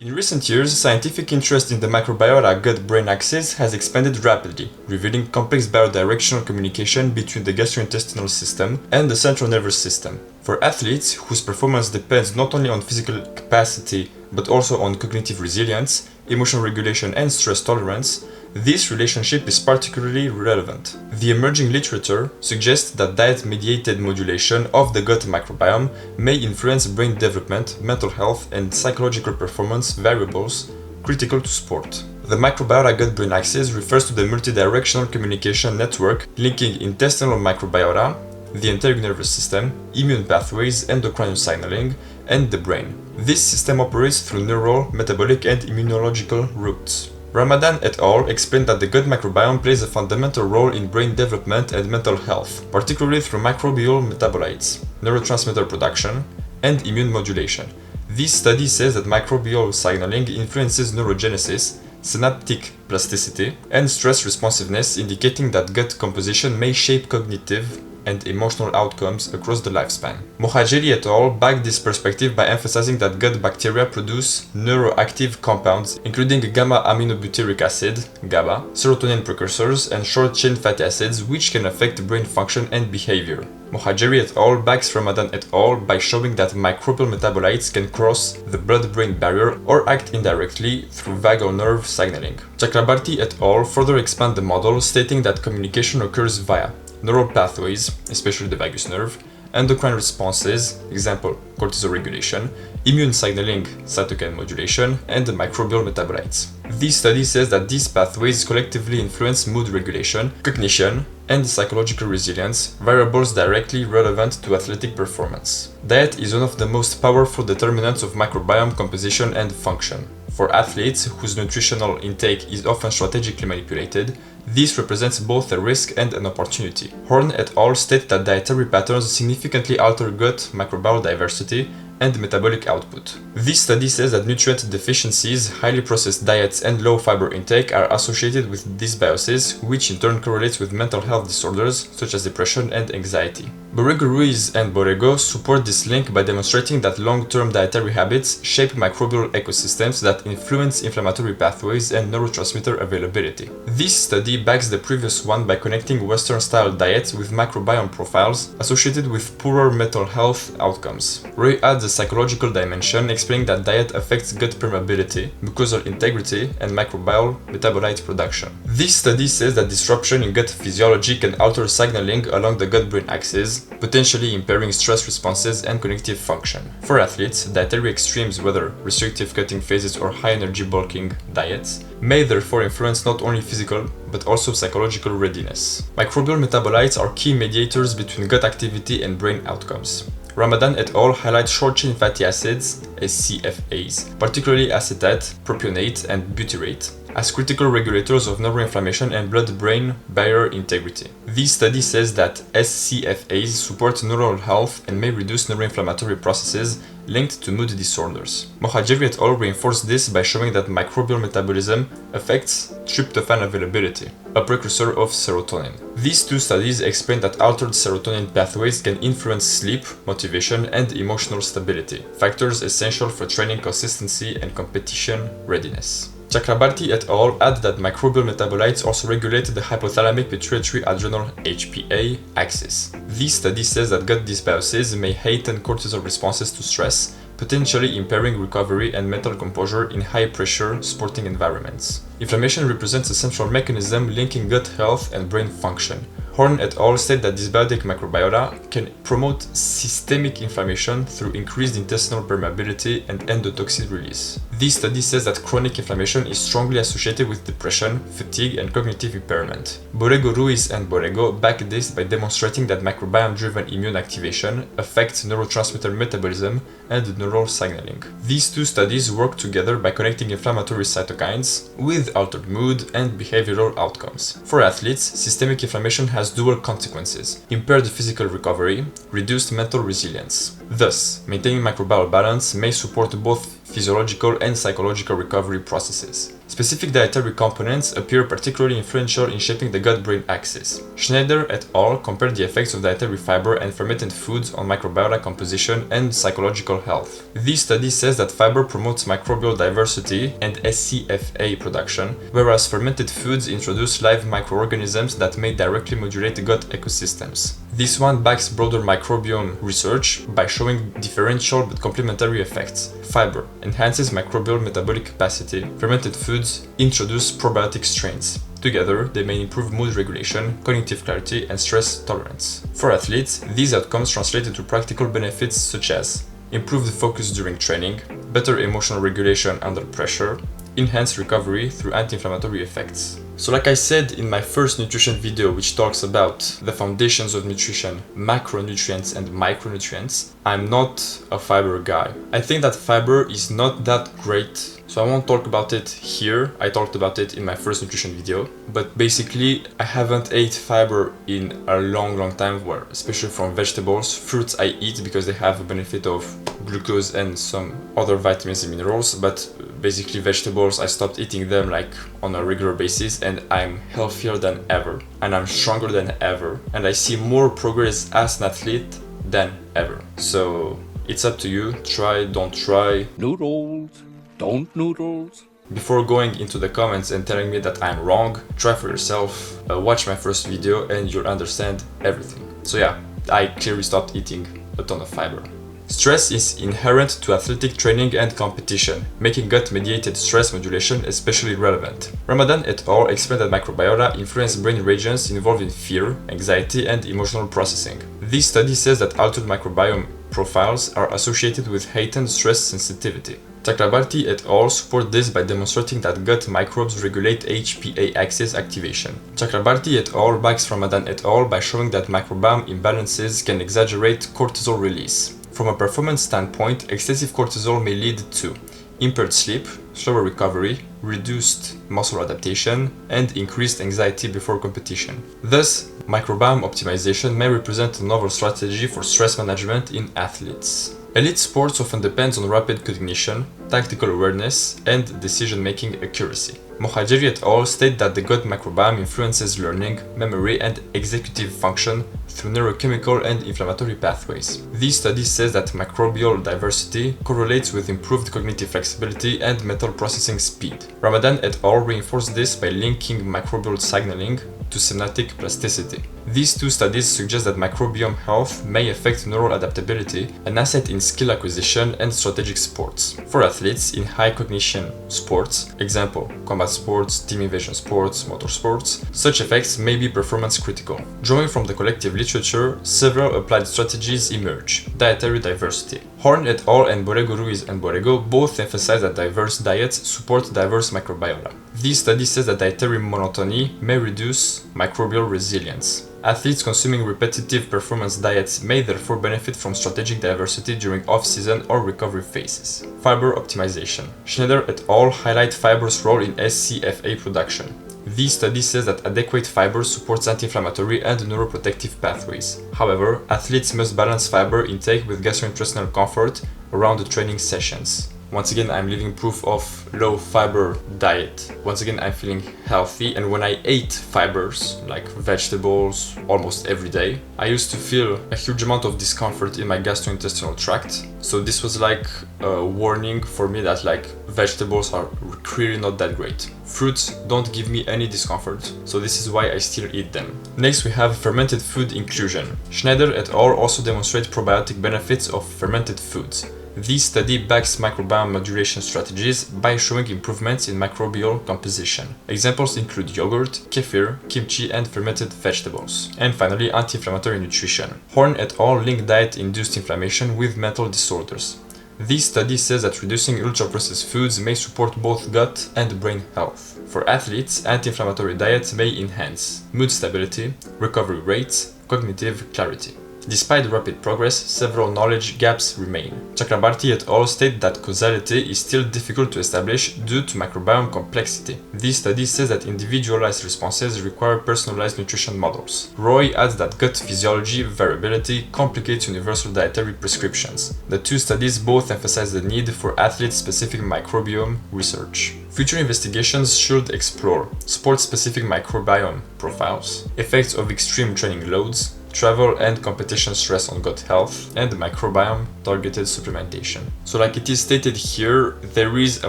In recent years, scientific interest in the microbiota gut-brain axis has expanded rapidly, revealing complex biodirectional communication between the gastrointestinal system and the central nervous system. For athletes, whose performance depends not only on physical capacity but also on cognitive resilience, emotional regulation and stress tolerance, this relationship is particularly relevant. The emerging literature suggests that diet-mediated modulation of the gut microbiome may influence brain development, mental health, and psychological performance variables critical to sport. The microbiota gut-brain axis refers to the multidirectional communication network linking intestinal microbiota, the enteric nervous system, immune pathways, endocrine signaling, and the brain. This system operates through neural, metabolic, and immunological routes. Ramadan et al. Explained that the gut microbiome plays a fundamental role in brain development and mental health, particularly through microbial metabolites, neurotransmitter production, and immune modulation. This study says that microbial signaling influences neurogenesis, synaptic plasticity, and stress responsiveness, indicating that gut composition may shape cognitive and emotional outcomes across the lifespan. Mohajeri et al. Backed this perspective by emphasizing that gut bacteria produce neuroactive compounds, including gamma-aminobutyric acid, GABA, serotonin precursors, and short-chain fatty acids, which can affect brain function and behavior. Mohajeri et al. Backs Ramadan et al. By showing that microbial metabolites can cross the blood-brain barrier or act indirectly through vagal nerve signaling. Chakrabarti et al. Further expand the model, stating that communication occurs via neural pathways, especially the vagus nerve, endocrine responses, example, cortisol regulation, immune signaling, cytokine modulation, and the microbial metabolites. This study says that these pathways collectively influence mood regulation, cognition, and psychological resilience, variables directly relevant to athletic performance. Diet is one of the most powerful determinants of microbiome composition and function. For athletes whose nutritional intake is often strategically manipulated, this represents both a risk and an opportunity. Horn et al. State that dietary patterns significantly alter gut microbial diversity and metabolic output. This study says that nutrient deficiencies, highly processed diets, and low fiber intake are associated with dysbiosis, which in turn correlates with mental health disorders such as depression and anxiety. Borrego-Ruiz and Borrego support this link by demonstrating that long-term dietary habits shape microbial ecosystems that influence inflammatory pathways and neurotransmitter availability. This study backs the previous one by connecting Western-style diets with microbiome profiles associated with poorer mental health outcomes. Roy adds a psychological dimension, explaining that diet affects gut permeability, mucosal integrity, and microbial metabolite production. This study says that disruption in gut physiology can alter signaling along the gut-brain axis, potentially impairing stress responses and cognitive function. For athletes, dietary extremes, whether restrictive cutting phases or high-energy bulking diets, may therefore influence not only physical but also psychological readiness. Microbial metabolites are key mediators between gut activity and brain outcomes. Ramadan et al. Highlight short-chain fatty acids, SCFAs, particularly acetate, propionate, and butyrate, as critical regulators of neuroinflammation and blood-brain barrier integrity. This study says that SCFAs support neural health and may reduce neuroinflammatory processes linked to mood disorders. Mohajeri et al. Reinforced this by showing that microbial metabolism affects tryptophan availability, a precursor of serotonin. These two studies explain that altered serotonin pathways can influence sleep, motivation, and emotional stability, factors essential for training consistency and competition readiness. Chakrabarti et al. Add that microbial metabolites also regulate the hypothalamic pituitary adrenal HPA axis. This study says that gut dysbiosis may heighten cortisol responses to stress, potentially impairing recovery and mental composure in high-pressure sporting environments. Inflammation represents a central mechanism linking gut health and brain function. Horn et al. State that dysbiotic microbiota can promote systemic inflammation through increased intestinal permeability and endotoxin release. This study says that chronic inflammation is strongly associated with depression, fatigue, and cognitive impairment. Borrego-Ruiz and Borrego back this by demonstrating that microbiome-driven immune activation affects neurotransmitter metabolism and neural signaling. These two studies work together by connecting inflammatory cytokines with altered mood and behavioral outcomes. For athletes, systemic inflammation has dual consequences: impaired physical recovery, reduced mental resilience. Thus, maintaining microbial balance may support both physiological and psychological recovery processes. Specific dietary components appear particularly influential in shaping the gut-brain axis. Schneider et al. Compared the effects of dietary fiber and fermented foods on microbiota composition and psychological health. This study says that fiber promotes microbial diversity and SCFA production, whereas fermented foods introduce live microorganisms that may directly modulate gut ecosystems. This one backs broader microbiome research by showing differential but complementary effects. Fiber enhances microbial metabolic capacity. Fermented foods introduce probiotic strains. Together, they may improve mood regulation, cognitive clarity, and stress tolerance. For athletes, these outcomes translate into practical benefits such as improved focus during training, better emotional regulation under pressure, enhanced recovery through anti-inflammatory effects. So like I said in my first nutrition video, which talks about the foundations of nutrition, macronutrients and micronutrients, I'm not a fiber guy. I think that fiber is not that great, so I won't talk about it here. I talked about it in my first nutrition video, but basically I haven't ate fiber in a long time, where especially from vegetables. Fruits I eat because they have a benefit of glucose and some other vitamins and minerals, but basically vegetables I stopped eating them like on a regular basis, and I'm healthier than ever and I'm stronger than ever, and I see more progress as an athlete than ever. So it's up to you. Try, don't try. Noodles, don't noodles. Before going into the comments and telling me that I'm wrong, try for yourself, watch my first video and you'll understand everything. So yeah, I clearly stopped eating a ton of fiber. Stress is inherent to athletic training and competition, making gut-mediated stress modulation especially relevant. Ramadan et al. Explained that microbiota influence brain regions involved in fear, anxiety, and emotional processing. This study says that altered microbiome profiles are associated with heightened stress sensitivity. Chakrabarty et al. Support this by demonstrating that gut microbes regulate HPA axis activation. Chakrabarty et al. Backs Ramadan et al. By showing that microbiome imbalances can exaggerate cortisol release. From a performance standpoint, excessive cortisol may lead to impaired sleep, slower recovery, reduced muscle adaptation, and increased anxiety before competition. Thus, microbiome optimization may represent a novel strategy for stress management in athletes. Elite sports often depends on rapid cognition, tactical awareness, and decision-making accuracy. Mohajeri et al. State that the gut microbiome influences learning, memory, and executive function through neurochemical and inflammatory pathways. This study says that microbial diversity correlates with improved cognitive flexibility and mental processing speed. Ramadan et al. Reinforced this by linking microbial signaling to synaptic plasticity. These two studies suggest that microbiome health may affect neural adaptability, an asset in skill acquisition and strategic sports. For athletes in high cognition sports, example, combat sports, team evasion sports, motorsports, such effects may be performance critical. Drawing from the collective literature, several applied strategies emerge. Dietary diversity. Horn et al. And Borrego Ruiz and Borrego both emphasize that diverse diets support diverse microbiota. This study says that dietary monotony may reduce microbial resilience. Athletes consuming repetitive performance diets may therefore benefit from strategic diversity during off-season or recovery phases. Fiber optimization. Schneider et al. Highlight fiber's role in SCFA production. This study says that adequate fiber supports anti-inflammatory and neuroprotective pathways. However, athletes must balance fiber intake with gastrointestinal comfort around the training sessions. Once again, I'm living proof of low fiber diet. Once again, I'm feeling healthy, and when I ate fibers, like vegetables, almost every day, I used to feel a huge amount of discomfort in my gastrointestinal tract. So this was like a warning for me that like vegetables are clearly not that great. Fruits don't give me any discomfort, so this is why I still eat them. Next we have fermented food inclusion. Schneider et al. Also demonstrate probiotic benefits of fermented foods. This study backs microbiome modulation strategies by showing improvements in microbial composition. Examples include yogurt, kefir, kimchi, and fermented vegetables. And finally, anti-inflammatory nutrition. Horn et al. Link diet-induced inflammation with mental disorders. This study says that reducing ultra-processed foods may support both gut and brain health. For athletes, anti-inflammatory diets may enhance mood stability, recovery rates, cognitive clarity. Despite rapid progress, several knowledge gaps remain. Chakrabarty et al. State that causality is still difficult to establish due to microbiome complexity. This study says that individualized responses require personalized nutrition models. Roy adds that gut physiology variability complicates universal dietary prescriptions. The two studies both emphasize the need for athlete-specific microbiome research. Future investigations should explore sport-specific microbiome profiles, effects of extreme training loads, travel and competition stress on gut health, and microbiome-targeted supplementation. So like it is stated here, there is a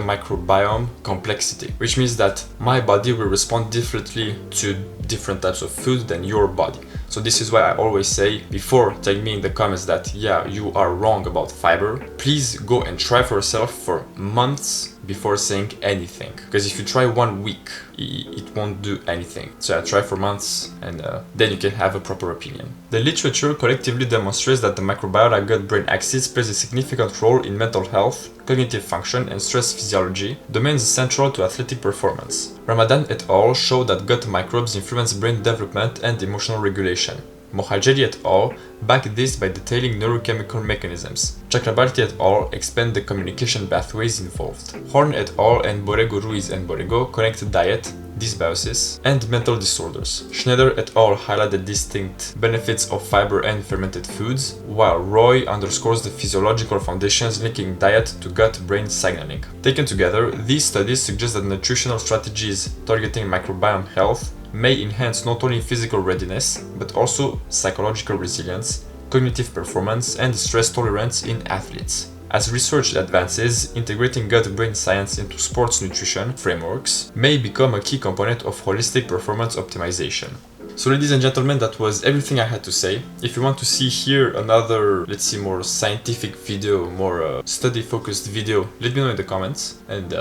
microbiome complexity, which means that my body will respond differently to different types of food than your body. So this is why I always say, before telling me in the comments that yeah, you are wrong about fiber, please go and try for yourself for months before saying anything. Because if you try 1 week, it won't do anything. So yeah, try for months and then you can have a proper opinion. The literature collectively demonstrates that the microbiota gut-brain axis plays a significant role in mental health, cognitive function, and stress physiology, domains central to athletic performance. Ramadan et al. Show that gut microbes influence brain development and emotional regulation. Mohajeri et al. Back this by detailing neurochemical mechanisms. Chakrabarty et al. Expand the communication pathways involved. Horn et al. And Borrego Ruiz and Borrego connect diet, dysbiosis, and mental disorders. Schneider et al. Highlight the distinct benefits of fiber and fermented foods, while Roy underscores the physiological foundations linking diet to gut-brain signaling. Taken together, these studies suggest that nutritional strategies targeting microbiome health may enhance not only physical readiness, but also psychological resilience, cognitive performance, and stress tolerance in athletes. As research advances, integrating gut-brain science into sports nutrition frameworks may become a key component of holistic performance optimization. So ladies and gentlemen, that was everything I had to say. If you want to see here another, let's see, more scientific video, more study-focused video, let me know in the comments, and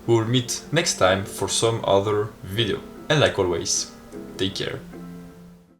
we'll meet next time for some other video. And like always, take care.